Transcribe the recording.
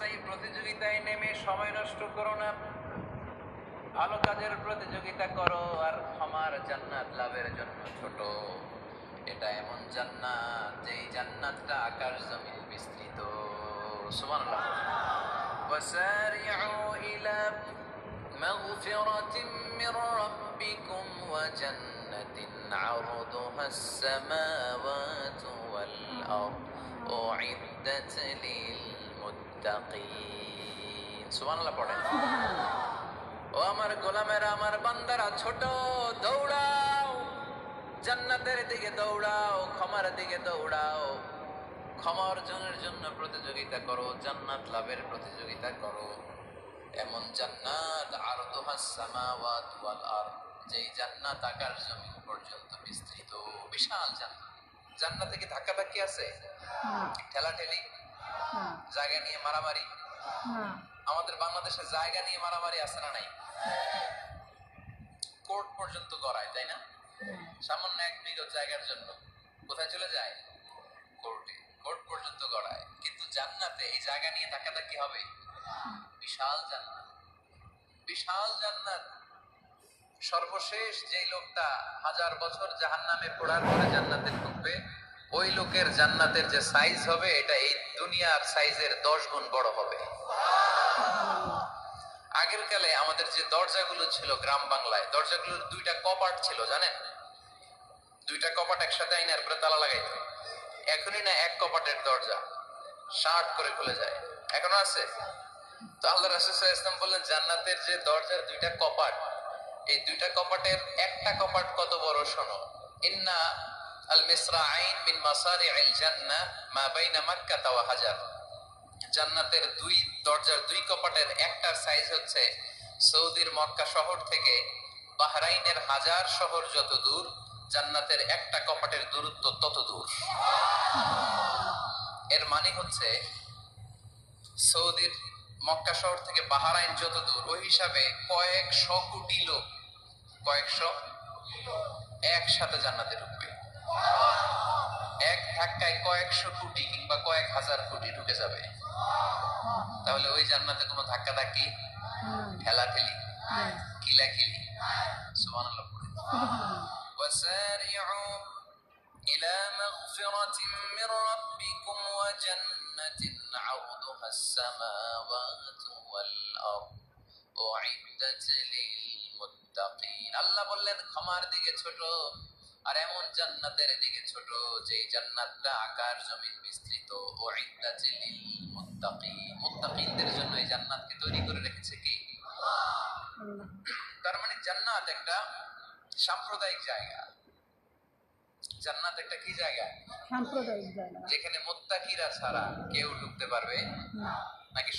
ক্ষণস্থায়ী প্রতিযোগিতায় নেমে সময় নষ্ট করো না, ভালো কাজের প্রতিযোগিতা করো আর ক্ষমার জান্নাত লাভের জন্য ছোট। এটা এমন জান্নাত যেই জান্নাতটা আকাশ জমিন বিস্তৃত। সুবহানাল্লাহ। ওয়াসারিউ ইলা মাগফিরাতিন মির রাব্বিকুম ওয়া জান্নাতিন আরদুহাস সামাওয়াতু ওয়াল আরদ উইদ্দাত লিল মুত্তাকিন। সুবহানাল্লাহ পড়েন। ও আমার গোলামেরা, আমার বান্দারা, ছোট দৌড়াও, জান্নাতের দিকে দৌড়াও, ক্ষমার দিকে দৌড়াও। ক্ষমা অর্জনের জন্য প্রতিযোগিতা করো, জান্নাত লাভের প্রতিযোগিতা করো। এমন জান্নাত আরদুহাস সামাওয়াত ওয়াল আরদ, যেই জান্নাত আকাশ জমিন পর্যন্ত বিস্তৃত, বিশাল জান্নাত। জান্নাতে কি ধাক্কাধাক্কি আছে? ঠেলাঠেলি, জায়গা নিয়ে মারামারি? আমাদের বাংলাদেশে জায়গা নিয়ে মারামারি আছে না নাই? কোর্ট পর্যন্ত গড়ায়, তাই না? সামান্য 1 বিঘা জায়গার জন্য কোথায় চলে যায়? কোর্টে। কোর্ট পর্যন্ত গড়ায়। কিন্তু জান্নাতে এই জায়গা নিয়ে ধাক্কাধাক্কি হবে? বিশাল জান্নাত, বিশাল জান্নাত। সর্বশেষ যে লোকটা 1000 বছর জাহান্নামে পোড়ার পরে জান্নাতে ঢুকবে, ওই লোকের জান্নাতের যে সাইজ হবে, এটা এই দুনিয়ার সাইজের 10 গুণ বড় হবে। আগের কালে আমাদের যে দরজাগুলো ছিল গ্রাম বাংলায়, দরজাগুলোর 2টা কপাট ছিল, জানেন? 2টা কপাট একসাথে আইনার উপরে তালা লাগাইত। এখনই না 1 কপাটের দরজা শার্ট করে খুলে যায়। এখনো আছে? তো আল্লাহ রাসূল সাল্লাল্লাহু আলাইহি ওয়াসাল্লাম বললেন, জান্নাতের যে দরজার 2টা কপাট, এই 2টা কপাটের একটা কপাট কত বড় শোনো। ইন্না আল মিসরাআইন মিন মাসারি'আল জান্নাহ মা বাইনা মাক্কাহ ওয়া হাজার। জান্নাতের 2 দরজার 2 কপাটের একটার সাইজ হচ্ছে সৌদির মক্কা শহর থেকে বাহরাইনের হাজার শহর যত দূর, জান্নাতের একটা কপাটের দূরত্ব তত দূর। এর মানে হচ্ছে সৌদির মক্কা শহর থেকে বাহরাইন যত দূর, ওই হিসাবে কয়েকশো কোটি লোক, কয়েকশো একসাথে জান্নাতে ঢুকবে। এক ধাক্কায় কয়েকশো কোটি কিংবা কয়েক হাজার কোটি ঢুকে যাবে। তাহলে ওই জান্নাতে কোনো ধাক্কা ধাক্কি, ঠেলাঠেলি, কিলাকিলি? সুবহানাল্লাহ। ওয়াসারিউ ইলা মাগফিরাতিন মির রাব্বিকুম ওয়া জান্নাতিন আরদুহাস সামাওয়াতু ওয়াল আরদ উইদ্দাত লিল মুত্তাকিন। আল্লাহ বললেন, ক্ষমার দিকে ছোট আর এমন জান্নাতের দিকে ছোট যেই জান্নাতটা আকাশ জমিন বিস্তৃত। উইদ্দাত লিল মুত্তাকিন, মুত্তাকিনদের জন্য এই জান্নাতকে তৈরি করে রেখেছে কে? আল্লাহ। তার মানে জান্নাত একটা সাম্প্রদায়িক জায়গা। জান্নাত একটা কি জায়গা? সাম্প্রদায়িক জায়গা, যেখানে মুত্তাকিরা ছাড়া কেউ ঢুকতে পারবে না। নাকি